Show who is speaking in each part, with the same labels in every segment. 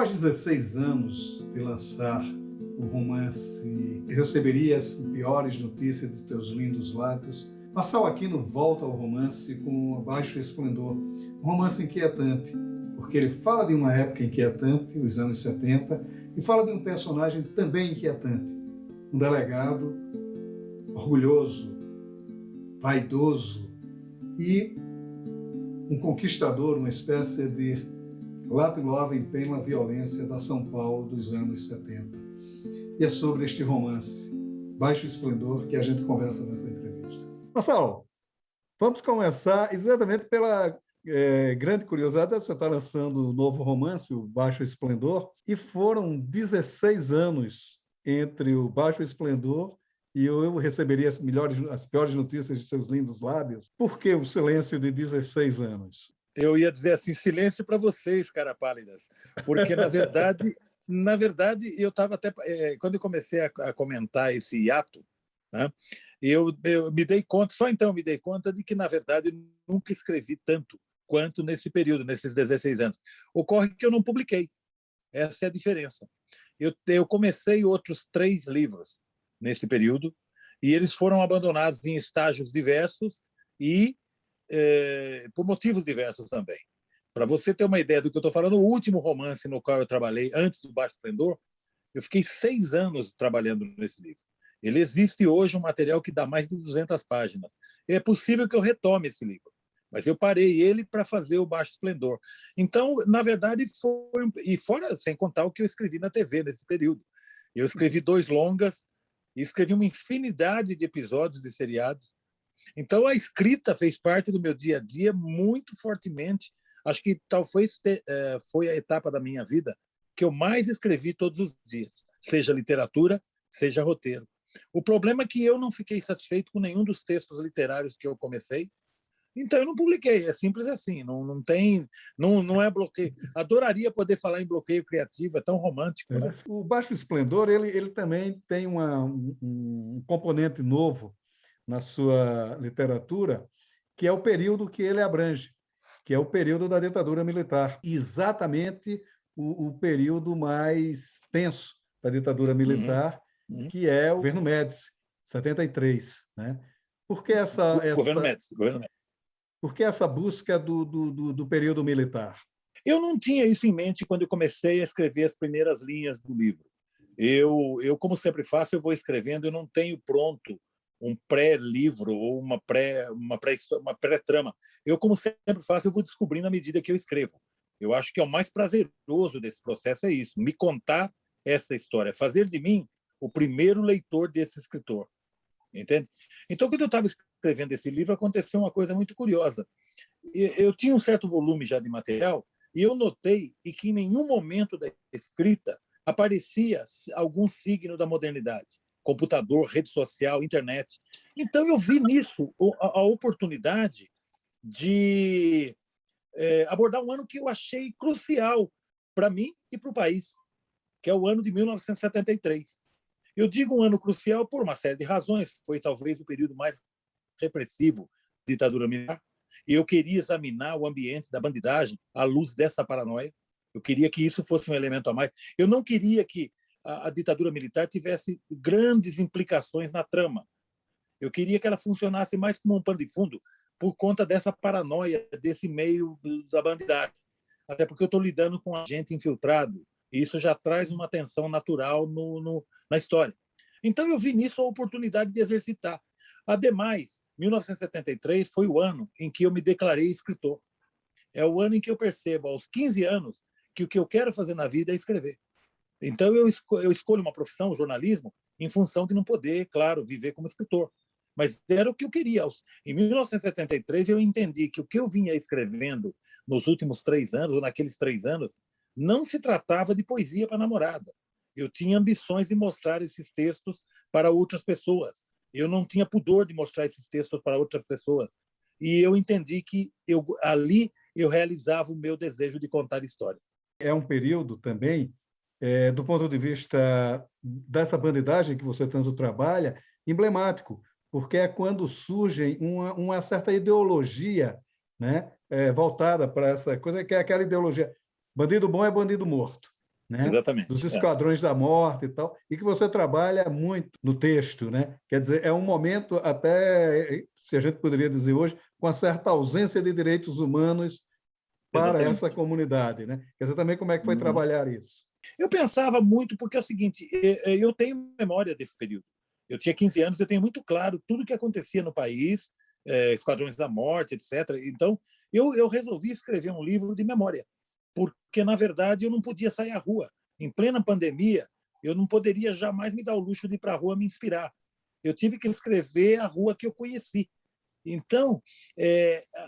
Speaker 1: Após 16 anos de lançar o romance Receberia as Piores Notícias de Teus Lindos Lábios, Marçal Aquino volta ao romance com Abaixo o Esplendor, um romance inquietante, porque ele fala de uma época inquietante, os anos 70, e fala de um personagem também inquietante, um delegado orgulhoso, vaidoso e um conquistador, uma espécie de Latin Love pela violência da São Paulo dos anos 70. E é sobre este romance, Baixo Esplendor, que a gente conversa nessa entrevista. Marçal, vamos começar exatamente pela grande curiosidade. Você está lançando um novo romance, o Baixo Esplendor, e foram 16 anos entre o Baixo Esplendor e eu receberia as piores notícias de seus lindos lábios. Por que o silêncio de 16 anos?
Speaker 2: Eu ia dizer assim, silêncio para vocês, cara pálidas, porque, na verdade, eu estava até... quando eu comecei a comentar esse hiato, né, eu me dei conta, só então eu me dei conta de que, na verdade, eu nunca escrevi tanto quanto nesse período, nesses 16 anos. Ocorre que eu não publiquei. Essa é a diferença. Eu comecei outros 3 livros nesse período, e eles foram abandonados em estágios diversos e por motivos diversos também. Para você ter uma ideia do que eu estou falando, o último romance no qual eu trabalhei, antes do Baixo Esplendor, eu fiquei 6 anos trabalhando nesse livro. Ele existe hoje, um material que dá mais de 200 páginas. É possível que eu retome esse livro, mas eu parei ele para fazer o Baixo Esplendor. Então, na verdade, foi... E fora, sem contar o que eu escrevi na TV nesse período. Eu escrevi 2 longas, e escrevi uma infinidade de episódios de seriados. Então, a escrita fez parte do meu dia a dia muito fortemente. Acho que talvez foi a etapa da minha vida que eu mais escrevi todos os dias, seja literatura, seja roteiro. O problema é que eu não fiquei satisfeito com nenhum dos textos literários que eu comecei, então eu não publiquei. É simples assim, não é bloqueio. Adoraria poder falar em bloqueio criativo, é tão romântico, né?
Speaker 1: O Baixo Esplendor, ele também tem um componente novo na sua literatura, que é o período que ele abrange, que é o período da ditadura militar. Exatamente o período mais tenso da ditadura militar, que é o governo Médici, 73. Né? Por que
Speaker 2: governo Médici.
Speaker 1: Por que essa busca do período militar?
Speaker 2: Eu não tinha isso em mente quando eu comecei a escrever as primeiras linhas do livro. Eu como sempre faço, eu vou escrevendo, eu não tenho pronto um pré-livro ou uma pré-trama. Eu, como sempre faço, eu vou descobrindo à medida que eu escrevo. Eu acho que é o mais prazeroso desse processo é isso, me contar essa história, fazer de mim o primeiro leitor desse escritor. Entende? Então, quando eu estava escrevendo esse livro, aconteceu uma coisa muito curiosa. Eu tinha um certo volume já de material e eu notei que em nenhum momento da escrita aparecia algum signo da modernidade. Computador, rede social, internet. Então, eu vi nisso a oportunidade de abordar um ano que eu achei crucial para mim e para o país, que é o ano de 1973. Eu digo um ano crucial por uma série de razões. Foi talvez o período mais repressivo da ditadura militar, e eu queria examinar o ambiente da bandidagem à luz dessa paranoia. Eu queria que isso fosse um elemento a mais. Eu não queria que a ditadura militar tivesse grandes implicações na trama. Eu queria que ela funcionasse mais como um pano de fundo por conta dessa paranoia, desse meio da bandidagem. Até porque eu estou lidando com um agente infiltrado, e isso já traz uma tensão natural na história. Então, eu vi nisso a oportunidade de exercitar. Ademais, 1973 foi o ano em que eu me declarei escritor. É o ano em que eu percebo, aos 15 anos, que o que eu quero fazer na vida é escrever. Então, eu escolho uma profissão, o jornalismo, em função de não poder, claro, viver como escritor. Mas era o que eu queria. Em 1973, eu entendi que o que eu vinha escrevendo nos últimos 3 anos, ou naqueles 3 anos, não se tratava de poesia para namorada. Eu tinha ambições de mostrar esses textos para outras pessoas. Eu não tinha pudor de mostrar esses textos para outras pessoas. E eu entendi que ali eu realizava o meu desejo de contar histórias.
Speaker 1: É um período também, do ponto de vista dessa bandidagem que você tanto trabalha, emblemático, porque é quando surge uma certa ideologia, né, voltada para essa coisa, que é aquela ideologia: bandido bom é bandido morto. né? Dos
Speaker 2: Exatamente.
Speaker 1: esquadrões da morte e tal, e que você trabalha muito no texto, né? Quer dizer, é um momento até, se a gente poderia dizer hoje, com uma certa ausência de direitos humanos para essa
Speaker 2: Exatamente.
Speaker 1: comunidade, né? Quer dizer, também como é que foi
Speaker 2: Uhum.
Speaker 1: trabalhar isso?
Speaker 2: Eu pensava muito, porque é o seguinte, eu tenho memória desse período. Eu tinha 15 anos, eu tenho muito claro tudo o que acontecia no país, Esquadrões da Morte, etc. Então, eu resolvi escrever um livro de memória, porque, na verdade, eu não podia sair à rua. Em plena pandemia, eu não poderia jamais me dar o luxo de ir para a rua me inspirar. Eu tive que escrever a rua que eu conheci. Então,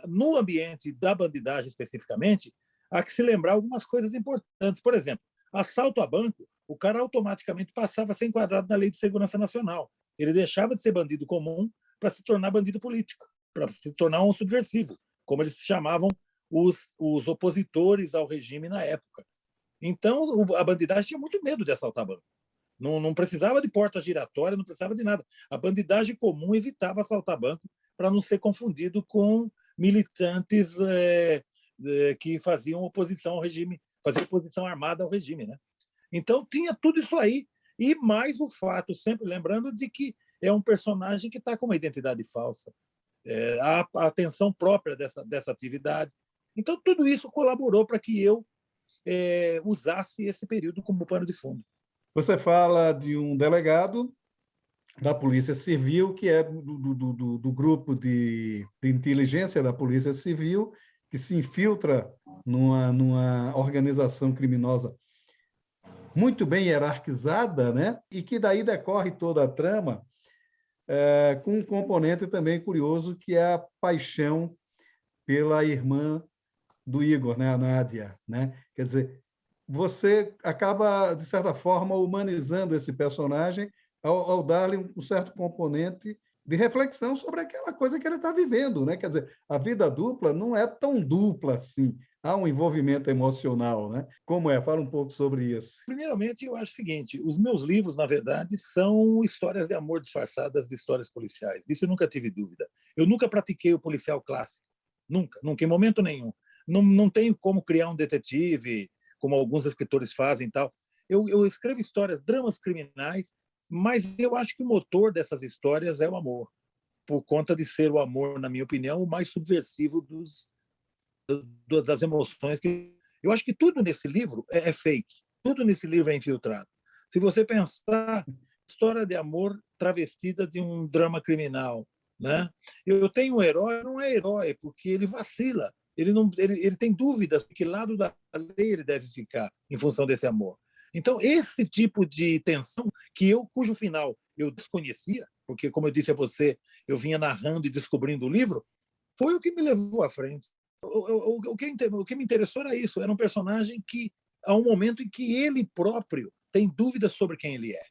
Speaker 2: no ambiente da bandidagem especificamente, há que se lembrar algumas coisas importantes. Por exemplo, assalto a banco, o cara automaticamente passava a ser enquadrado na Lei de Segurança Nacional. Ele deixava de ser bandido comum para se tornar bandido político, para se tornar um subversivo, como eles se chamavam os opositores ao regime na época. Então, a bandidagem tinha muito medo de assaltar banco. Não precisava de porta giratória, não precisava de nada. A bandidagem comum evitava assaltar banco para não ser confundido com militantes que faziam oposição ao regime, faziam oposição armada ao regime, né? Então tinha tudo isso aí e mais o fato, sempre lembrando de que é um personagem que está com uma identidade falsa, a atenção própria dessa atividade. Então tudo isso colaborou para que eu usasse esse período como pano de fundo.
Speaker 1: Você fala de um delegado da Polícia Civil, que é do grupo de inteligência da Polícia Civil, que se infiltra numa organização criminosa muito bem hierarquizada, né? E que daí decorre toda a trama, com um componente também curioso, que é a paixão pela irmã do Igor, né? A Nádia, né? Quer dizer, você acaba, de certa forma, humanizando esse personagem ao dar-lhe um certo componente de reflexão sobre aquela coisa que ele está vivendo, né? Quer dizer, a vida dupla não é tão dupla assim. Há um envolvimento emocional, né? Como é? Fala um pouco sobre isso.
Speaker 2: Primeiramente, eu acho o seguinte: os meus livros, na verdade, são histórias de amor disfarçadas de histórias policiais. Disso eu nunca tive dúvida. Eu nunca pratiquei o policial clássico. Nunca, nunca, em momento nenhum. Não tenho como criar um detetive, como alguns escritores fazem e tal. Eu escrevo histórias, dramas criminais, mas eu acho que o motor dessas histórias é o amor, por conta de ser o amor, na minha opinião, o mais subversivo das emoções. Eu acho que tudo nesse livro é fake, tudo nesse livro é infiltrado. Se você pensar, história de amor travestida de um drama criminal, né? Eu tenho um herói, não é herói, porque ele vacila, ele tem dúvidas de que lado da lei ele deve ficar em função desse amor. Então, esse tipo de tensão, cujo final eu desconhecia, porque, como eu disse a você, eu vinha narrando e descobrindo o livro, foi o que me levou à frente. O que me interessou era isso, era um personagem que, há um momento em que ele próprio tem dúvidas sobre quem ele é.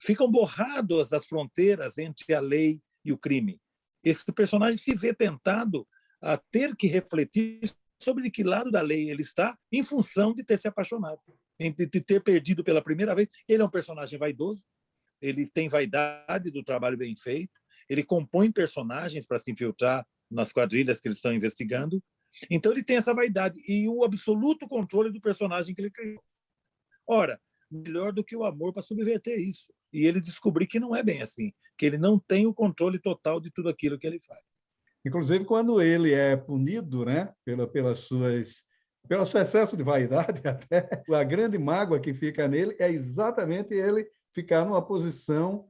Speaker 2: Ficam borradas as fronteiras entre a lei e o crime. Esse personagem se vê tentado a ter que refletir sobre de que lado da lei ele está em função de ter se apaixonado, de ter perdido pela primeira vez. Ele é um personagem vaidoso, ele tem vaidade do trabalho bem feito, ele compõe personagens para se infiltrar nas quadrilhas que eles estão investigando. Então ele tem essa vaidade e o absoluto controle do personagem que ele criou. Ora, melhor do que o amor para subverter isso. E ele descobrir que não é bem assim, que ele não tem o controle total de tudo aquilo que ele faz.
Speaker 1: Inclusive, quando ele é punido, né, pelo seu excesso de vaidade, até a grande mágoa que fica nele é exatamente ele ficar numa posição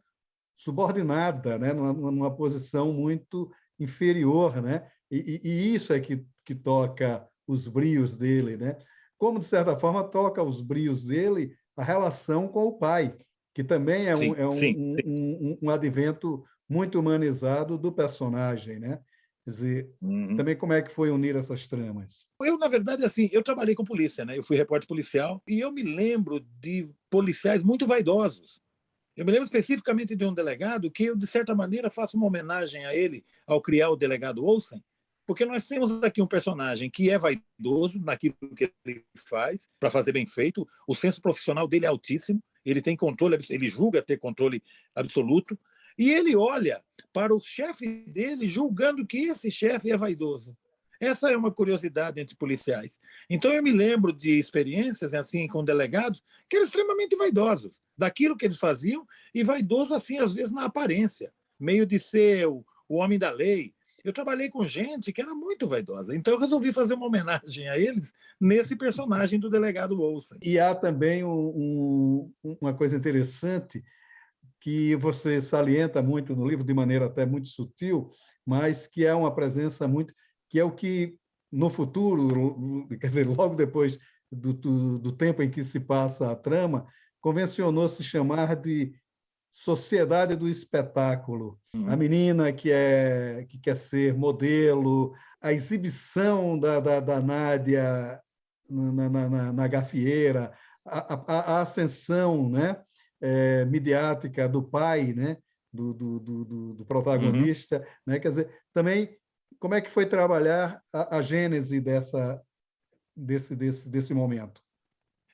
Speaker 1: subordinada, né, numa posição muito inferior, né? E isso é que toca os brios dele, né? Como, de certa forma, toca os brios dele a relação com o pai, que também é
Speaker 2: Sim, sim, sim.
Speaker 1: um advento muito humanizado do personagem, né? Quer dizer,
Speaker 2: Uhum.
Speaker 1: também como é que foi unir essas tramas?
Speaker 2: Eu, na verdade, assim, eu trabalhei com polícia, né? Eu fui repórter policial e eu me lembro de policiais muito vaidosos. Eu me lembro especificamente de um delegado que eu, de certa maneira, faço uma homenagem a ele ao criar o delegado Olsen, porque nós temos aqui um personagem que é vaidoso naquilo que ele faz, para fazer bem feito, o senso profissional dele é altíssimo, ele tem controle, ele julga ter controle absoluto, e ele olha para o chefe dele julgando que esse chefe é vaidoso. Essa é uma curiosidade entre policiais. Então, eu me lembro de experiências assim com delegados que eram extremamente vaidosos daquilo que eles faziam e vaidosos, assim, às vezes, na aparência, meio de ser o homem da lei. Eu trabalhei com gente que era muito vaidosa. Então, eu resolvi fazer uma homenagem a eles nesse personagem do delegado Olsen.
Speaker 1: E há também uma coisa interessante que você salienta muito no livro, de maneira até muito sutil, mas que é uma presença muito... que é o que, no futuro, quer dizer, logo depois do tempo em que se passa a trama, convencionou se chamar de sociedade do espetáculo. A menina que quer ser modelo, a exibição da Nádia na gafieira, a ascensão, né, midiática do pai, né, do protagonista, né? Quer dizer, também como é que foi trabalhar a gênese desse momento?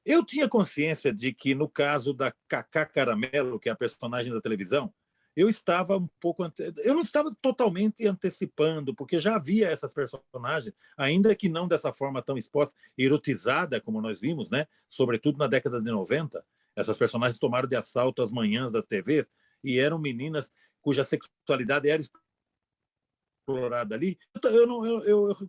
Speaker 2: Eu tinha consciência de que, no caso da Cacá Caramelo, que é a personagem da televisão, eu estava um pouco... Eu não estava totalmente antecipando, porque já havia essas personagens, ainda que não dessa forma tão exposta, erotizada, como nós vimos, né? Sobretudo na década de 90. Essas personagens tomaram de assalto as manhãs das TVs e eram meninas cuja sexualidade era explorada ali.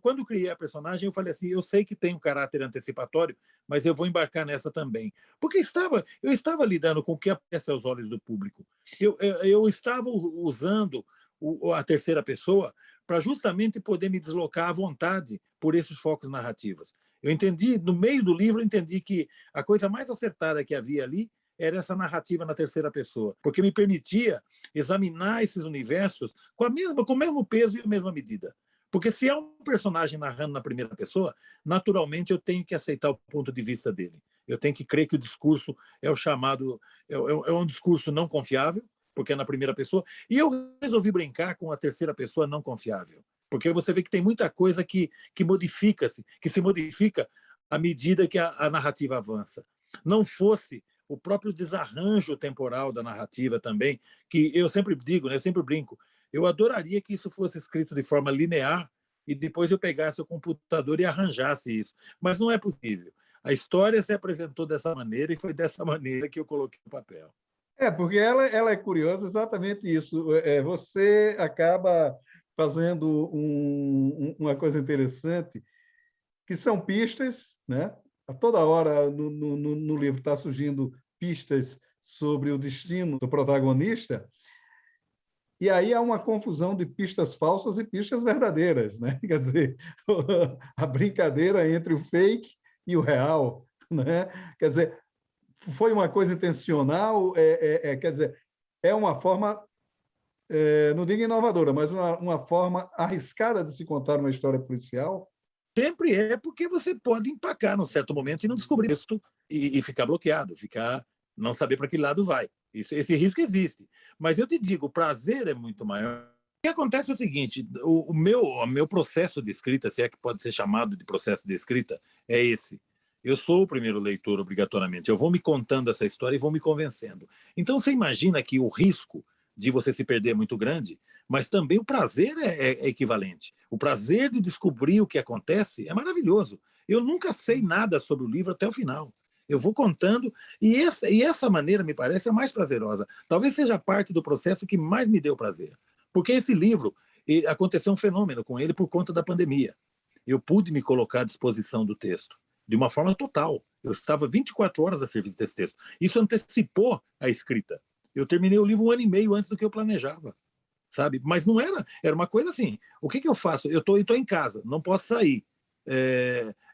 Speaker 2: Quando criei a personagem, eu falei assim, eu sei que tem um caráter antecipatório, mas eu vou embarcar nessa também. Porque eu estava lidando com o que aparece aos olhos do público. Eu estava usando a terceira pessoa para justamente poder me deslocar à vontade por esses focos narrativos. Eu entendi, no meio do livro, eu entendi que a coisa mais acertada que havia ali era essa narrativa na terceira pessoa, porque me permitia examinar esses universos com o mesmo peso e a mesma medida. Porque se há um personagem narrando na primeira pessoa, naturalmente eu tenho que aceitar o ponto de vista dele. Eu tenho que crer que o discurso é o chamado, é um discurso não confiável, porque é na primeira pessoa, e eu resolvi brincar com a terceira pessoa não confiável, porque você vê que tem muita coisa que modifica-se, que se modifica à medida que a narrativa avança. Não fosse o próprio desarranjo temporal da narrativa também, que eu sempre digo, né, eu sempre brinco, eu adoraria que isso fosse escrito de forma linear e depois eu pegasse o computador e arranjasse isso, mas não é possível. A história se apresentou dessa maneira e foi dessa maneira que eu coloquei no papel.
Speaker 1: Porque ela é curiosa exatamente isso. Você acaba fazendo uma coisa interessante, que são pistas, né? A toda hora no livro está surgindo pistas sobre o destino do protagonista, e aí há uma confusão de pistas falsas e pistas verdadeiras, né? Quer dizer, a brincadeira entre o fake e o real, né? Quer dizer, foi uma coisa intencional, quer dizer, é uma forma, não digo inovadora, mas uma forma arriscada de se contar uma história policial.
Speaker 2: Sempre é porque você pode empacar num certo momento e não descobrir isso e ficar bloqueado, não saber para que lado vai. Esse risco existe. Mas eu te digo, o prazer é muito maior. O que acontece é o seguinte, o meu processo de escrita, se é que pode ser chamado de processo de escrita, é esse. Eu sou o primeiro leitor, obrigatoriamente. Eu vou me contando essa história e vou me convencendo. Então, você imagina que o risco de você se perder é muito grande, mas também o prazer é equivalente. O prazer de descobrir o que acontece é maravilhoso. Eu nunca sei nada sobre o livro até o final. Eu vou contando, e essa maneira, me parece, é mais prazerosa. Talvez seja a parte do processo que mais me deu prazer. Porque esse livro, aconteceu um fenômeno com ele por conta da pandemia. Eu pude me colocar à disposição do texto, de uma forma total. Eu estava 24 horas a serviço desse texto. Isso antecipou a escrita. Eu terminei o livro 1 ano e meio antes do que eu planejava, sabe? Mas não era uma coisa assim. O que eu faço? Eu tô em casa, não posso sair.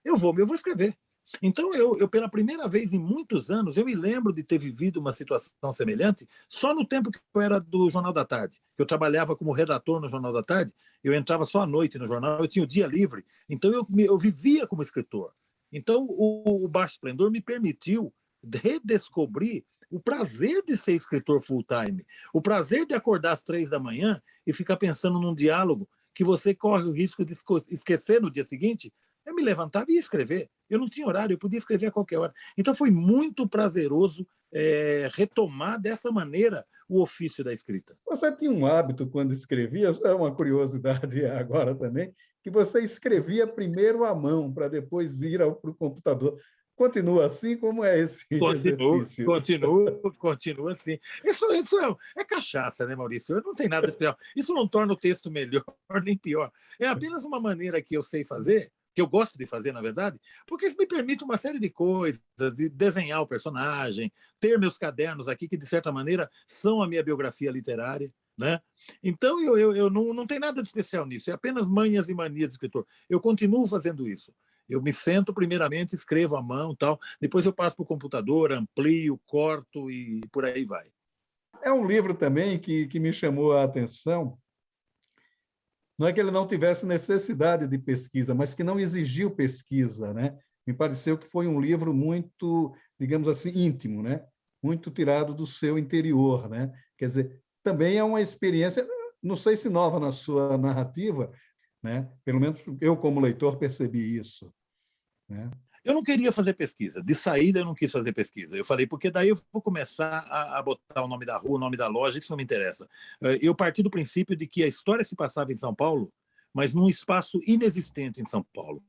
Speaker 2: Eu vou escrever. Então, eu, pela primeira vez em muitos anos, eu me lembro de ter vivido uma situação semelhante só no tempo que eu era do Jornal da Tarde. Eu trabalhava como redator no Jornal da Tarde, eu entrava só à noite no jornal, eu tinha o dia livre, então eu vivia como escritor. Então, o Baixo Esplendor me permitiu redescobrir o prazer de ser escritor full-time, o prazer de acordar às 3 da manhã e ficar pensando num diálogo que você corre o risco de esquecer no dia seguinte. Eu me levantava e ia escrever. Eu não tinha horário, eu podia escrever a qualquer hora. Então foi muito prazeroso retomar dessa maneira o ofício da escrita.
Speaker 1: Você tinha um hábito quando escrevia, é uma curiosidade agora também, que você escrevia primeiro à mão, para depois ir para o computador. Continua assim? Como é esse
Speaker 2: Continua,
Speaker 1: exercício?
Speaker 2: continua, continua assim. Isso é cachaça, né, Maurício? Não tem nada especial. Isso não torna o texto melhor nem pior. É apenas uma maneira que eu sei fazer, que eu gosto de fazer, na verdade, porque isso me permite uma série de coisas, de desenhar o personagem, ter meus cadernos aqui, que, de certa maneira, são a minha biografia literária. Né? Então, eu não tem nada de especial nisso, é apenas manhas e manias de escritor. Eu continuo fazendo isso. Eu me sento, primeiramente, escrevo à mão, tal, depois eu passo para o computador, amplio, corto e por aí vai.
Speaker 1: É um livro também que me chamou a atenção. Não é que ele não tivesse necessidade de pesquisa, mas que não exigiu pesquisa, né? Me pareceu que foi um livro muito, digamos assim, íntimo, né? Muito tirado do seu interior, né? Quer dizer, também é uma experiência, não sei se nova na sua narrativa, né? Pelo menos eu, como leitor, percebi isso, né?
Speaker 2: Eu não queria fazer pesquisa. De saída, eu não quis fazer pesquisa. Eu falei, porque daí eu vou começar a botar o nome da rua, o nome da loja, isso não me interessa. Eu parti do princípio de que a história se passava em São Paulo, mas num espaço inexistente em São Paulo,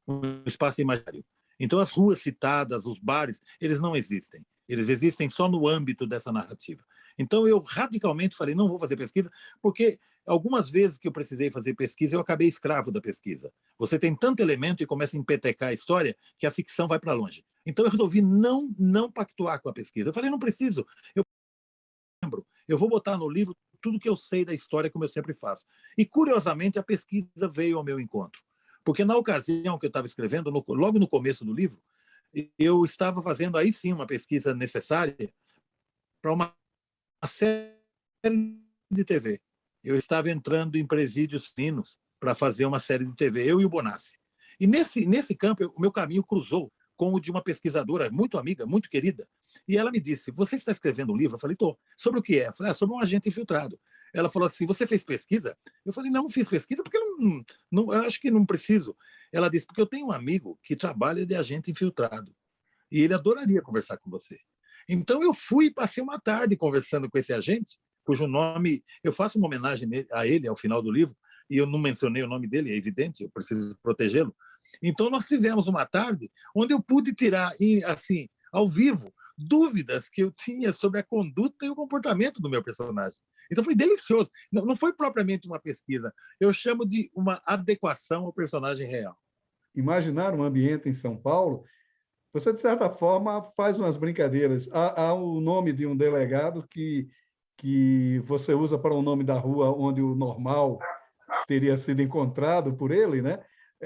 Speaker 2: um espaço imaginário. Então, as ruas citadas, os bares, eles não existem. Eles existem só no âmbito dessa narrativa. Então, eu radicalmente falei, não vou fazer pesquisa, porque algumas vezes que eu precisei fazer pesquisa, eu acabei escravo da pesquisa. Você tem tanto elemento e começa a empetecar a história que a ficção vai para longe. Então, eu resolvi não pactuar com a pesquisa. Eu falei, não preciso. Eu vou botar no livro tudo que eu sei da história, como eu sempre faço. E, curiosamente, a pesquisa veio ao meu encontro. Porque na ocasião que eu estava escrevendo, logo no começo do livro, eu estava fazendo aí sim uma pesquisa necessária para uma série de TV. Eu estava entrando em presídios finos para fazer uma série de TV, eu e o Bonassi. E nesse campo, o meu caminho cruzou com o de uma pesquisadora muito amiga, muito querida, e ela me disse, você está escrevendo um livro? Eu falei, estou. Sobre o que é? Eu falei, sobre um agente infiltrado. Ela falou assim, você fez pesquisa? Eu falei, não fiz pesquisa porque eu acho que não preciso. Ela disse, porque eu tenho um amigo que trabalha de agente infiltrado, e ele adoraria conversar com você. Então eu fui e passei uma tarde conversando com esse agente, cujo nome, eu faço uma homenagem a ele ao final do livro, e eu não mencionei o nome dele, é evidente, eu preciso protegê-lo. Então nós tivemos uma tarde onde eu pude tirar, assim, ao vivo, dúvidas que eu tinha sobre a conduta e o comportamento do meu personagem. Então foi delicioso. Não foi propriamente uma pesquisa, eu chamo de uma adequação ao personagem real.
Speaker 1: Imaginar um ambiente em São Paulo, você, de certa forma, faz umas brincadeiras. Há o nome de um delegado que você usa para o nome da rua onde o normal teria sido encontrado por ele, né?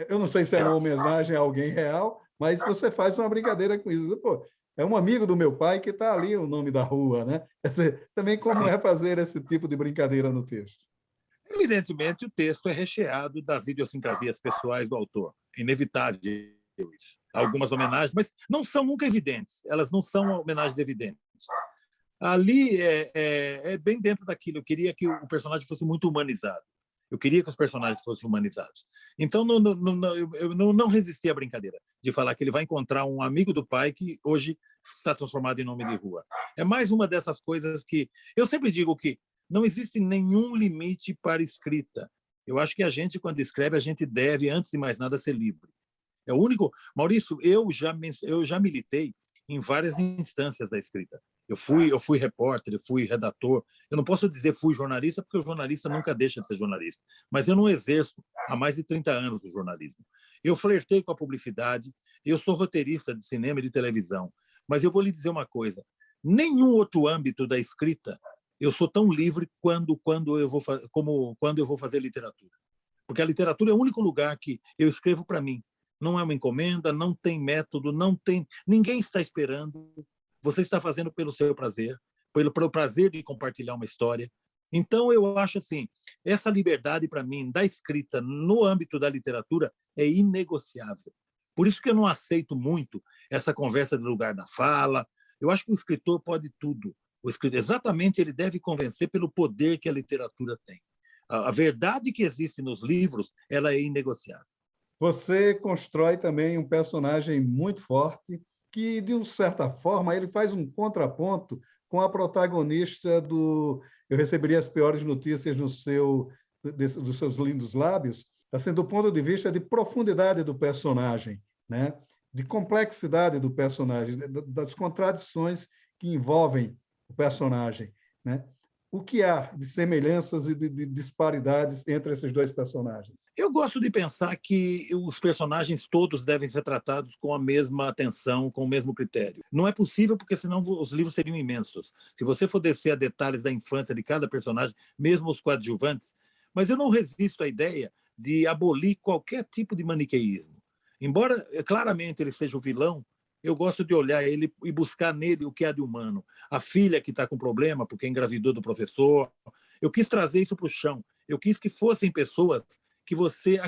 Speaker 1: Eu não sei se é uma homenagem a alguém real, mas você faz uma brincadeira com isso. Pô, é um amigo do meu pai que está ali o nome da rua, né? Quer dizer, também como
Speaker 2: Sim.
Speaker 1: é fazer esse tipo de brincadeira no texto?
Speaker 2: Evidentemente, o texto é recheado das idiosincrasias pessoais do autor. Inevitável isso. Algumas homenagens, mas não são nunca evidentes. Elas não são homenagens evidentes. Ali é bem dentro daquilo. Eu queria que o personagem fosse muito humanizado. Eu queria que os personagens fossem humanizados. Então, eu não resisti à brincadeira de falar que ele vai encontrar um amigo do pai que hoje está transformado em nome de rua. É mais uma dessas coisas que... Eu sempre digo que não existe nenhum limite para escrita. Eu acho que a gente, quando escreve, a gente deve, antes de mais nada, ser livre. É o único... Maurício, eu já militei em várias instâncias da escrita. Eu fui repórter, eu fui redator. Eu não posso dizer fui jornalista, porque o jornalista nunca deixa de ser jornalista. Mas eu não exerço há mais de 30 anos o jornalismo. Eu flertei com a publicidade, eu sou roteirista de cinema e de televisão. Mas eu vou lhe dizer uma coisa: nenhum outro âmbito da escrita eu sou tão livre quando eu vou fazer literatura. Porque a literatura é o único lugar que eu escrevo para mim. Não é uma encomenda, não tem método, ninguém está esperando. Você está fazendo pelo seu prazer, pelo prazer de compartilhar uma história. Então, eu acho assim, essa liberdade para mim da escrita no âmbito da literatura é inegociável. Por isso que eu não aceito muito essa conversa de lugar da fala. Eu acho que o escritor pode tudo. O escritor, exatamente, ele deve convencer pelo poder que a literatura tem. A verdade que existe nos livros, ela é inegociável.
Speaker 1: Você constrói também um personagem muito forte que, de uma certa forma, ele faz um contraponto com a protagonista do Eu Receberia as Piores Notícias dos seus lindos lábios, assim, do ponto de vista de profundidade do personagem, né? De complexidade do personagem, das contradições que envolvem o personagem, né? O que há de semelhanças e de disparidades entre esses dois personagens?
Speaker 2: Eu gosto de pensar que os personagens todos devem ser tratados com a mesma atenção, com o mesmo critério. Não é possível, porque senão os livros seriam imensos. Se você for descer a detalhes da infância de cada personagem, mesmo os coadjuvantes, mas eu não resisto à ideia de abolir qualquer tipo de maniqueísmo. Embora claramente ele seja o vilão, eu gosto de olhar ele e buscar nele o que há de humano. A filha que está com problema porque engravidou do professor. Eu quis trazer isso para o chão. Eu quis que fossem pessoas que você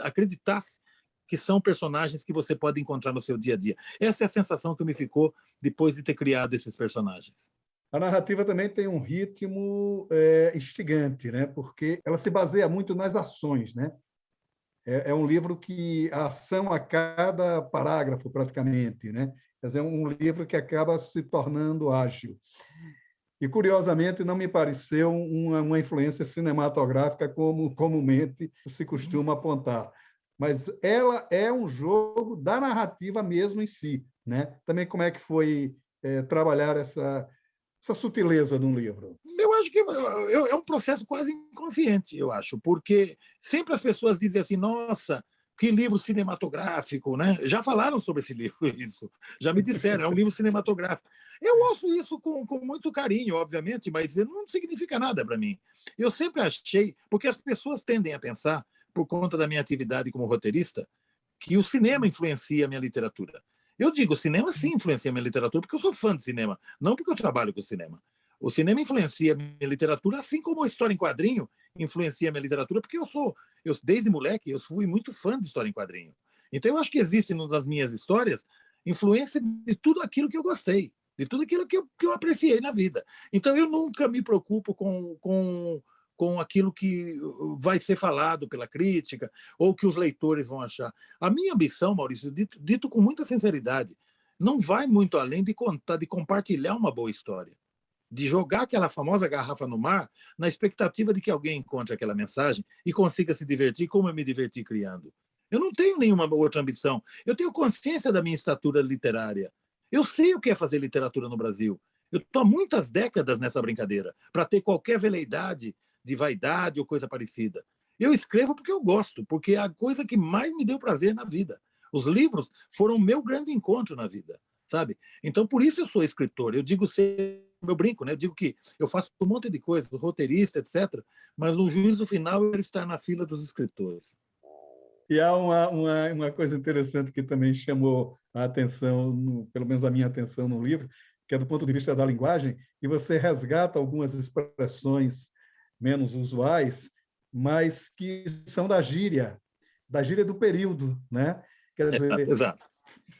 Speaker 2: acreditasse que são personagens que você pode encontrar no seu dia a dia. Essa é a sensação que me ficou depois de ter criado esses personagens.
Speaker 1: A narrativa também tem um ritmo instigante, né? Porque ela se baseia muito nas ações, né? É um livro que a ação a cada parágrafo, praticamente, né? Quer dizer, é um livro que acaba se tornando ágil. E, curiosamente, não me pareceu uma influência cinematográfica como comumente se costuma apontar. Mas ela é um jogo da narrativa mesmo em si, né? Também como é que foi trabalhar essa sutileza num livro?
Speaker 2: Eu acho que é um processo quase inconsciente, eu acho, porque sempre as pessoas dizem assim, nossa, que livro cinematográfico, né? Já falaram sobre esse livro, isso. Já me disseram, é um livro cinematográfico. Eu ouço isso com muito carinho, obviamente, mas não significa nada para mim. Eu sempre achei, porque as pessoas tendem a pensar, por conta da minha atividade como roteirista, que o cinema influencia a minha literatura. Eu digo, o cinema sim influencia a minha literatura, porque eu sou fã de cinema, não porque eu trabalho com cinema. O cinema influencia a minha literatura, assim como a história em quadrinho influencia a minha literatura, porque desde moleque, eu fui muito fã de história em quadrinho. Então, eu acho que existe nas minhas histórias influência de tudo aquilo que eu gostei, de tudo aquilo que eu apreciei na vida. Então, eu nunca me preocupo com aquilo que vai ser falado pela crítica ou que os leitores vão achar. A minha ambição, Maurício, dito com muita sinceridade, não vai muito além de contar, de compartilhar uma boa história, de jogar aquela famosa garrafa no mar na expectativa de que alguém encontre aquela mensagem e consiga se divertir como eu me diverti criando. Eu não tenho nenhuma outra ambição. Eu tenho consciência da minha estatura literária. Eu sei o que é fazer literatura no Brasil. Eu estou há muitas décadas nessa brincadeira, para ter qualquer veleidade de vaidade ou coisa parecida. Eu escrevo porque eu gosto, porque é a coisa que mais me deu prazer na vida. Os livros foram o meu grande encontro na vida, sabe? Então, por isso eu sou escritor. Eu digo eu brinco, né? Eu digo que eu faço um monte de coisas, roteirista, etc., mas no juízo final eu quero estar na fila dos escritores.
Speaker 1: E há uma coisa interessante que também chamou a atenção, pelo menos a minha atenção no livro, que é do ponto de vista da linguagem, e você resgata algumas expressões menos usuais, mas que são da gíria do período, né? Quer dizer,
Speaker 2: Exato.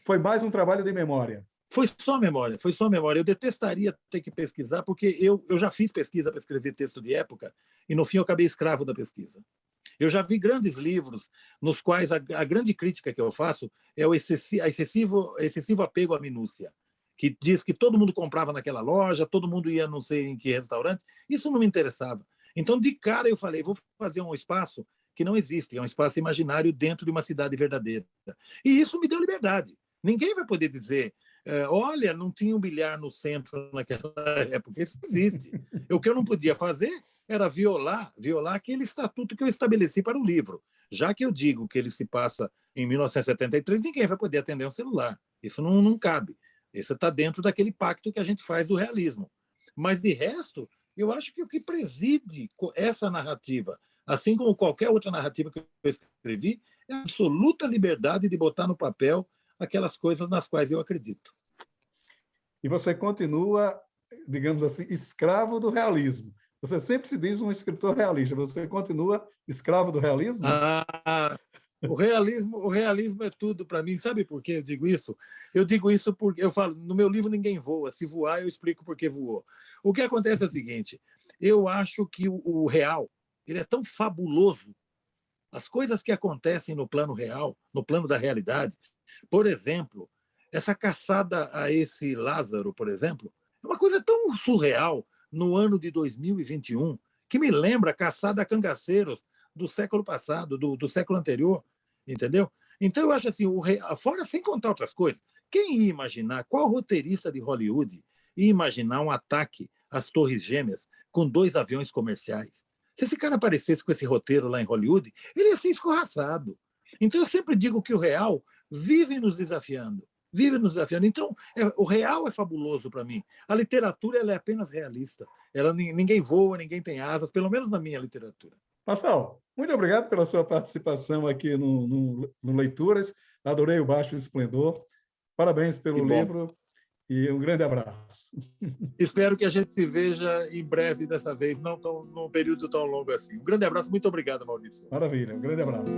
Speaker 1: foi mais um trabalho de memória.
Speaker 2: Foi só memória, foi só memória. Eu detestaria ter que pesquisar, porque eu já fiz pesquisa para escrever texto de época e, no fim, eu acabei escravo da pesquisa. Eu já vi grandes livros nos quais a grande crítica que eu faço é o excessivo apego à minúcia, que diz que todo mundo comprava naquela loja, todo mundo ia não sei em que restaurante. Isso não me interessava. Então, de cara, eu falei, vou fazer um espaço que não existe, é um espaço imaginário dentro de uma cidade verdadeira. E isso me deu liberdade. Ninguém vai poder dizer, olha, não tinha um bilhar no centro naquela época. Isso existe. O que eu não podia fazer era violar aquele estatuto que eu estabeleci para o livro. Já que eu digo que ele se passa em 1973, ninguém vai poder atender um celular. Isso não cabe. Isso está dentro daquele pacto que a gente faz do realismo. Mas, de resto, eu acho que o que preside essa narrativa, assim como qualquer outra narrativa que eu escrevi, é a absoluta liberdade de botar no papel aquelas coisas nas quais eu acredito.
Speaker 1: E você continua, digamos assim, escravo do realismo. Você sempre se diz um escritor realista. Você continua escravo do realismo?
Speaker 2: O realismo é tudo para mim. Sabe por que eu digo isso? Eu digo isso porque eu falo, no meu livro ninguém voa. Se voar, eu explico por que voou. O que acontece é o seguinte, eu acho que o real, ele é tão fabuloso. As coisas que acontecem no plano real, no plano da realidade, por exemplo, essa caçada a esse Lázaro, por exemplo, é uma coisa tão surreal no ano de 2021 que me lembra a caçada a cangaceiros do século passado, do século anterior, entendeu? Então, eu acho assim, fora sem contar outras coisas, quem ia imaginar, qual roteirista de Hollywood ia imaginar um ataque às Torres Gêmeas com 2 aviões comerciais? Se esse cara aparecesse com esse roteiro lá em Hollywood, ele ia ser escorraçado. Então, eu sempre digo que o real vive nos desafiando. Vive nos desafiando. Então, o real é fabuloso para mim. A literatura ela é apenas realista. Ninguém voa, ninguém tem asas, pelo menos na minha literatura.
Speaker 1: Marçal, muito obrigado pela sua participação aqui no Leituras. Adorei o Baixo Esplendor. Parabéns pelo livro e um grande abraço.
Speaker 2: Espero que a gente se veja em breve dessa vez, não num período tão longo assim. Um grande abraço, muito obrigado, Maurício.
Speaker 1: Maravilha, um grande abraço.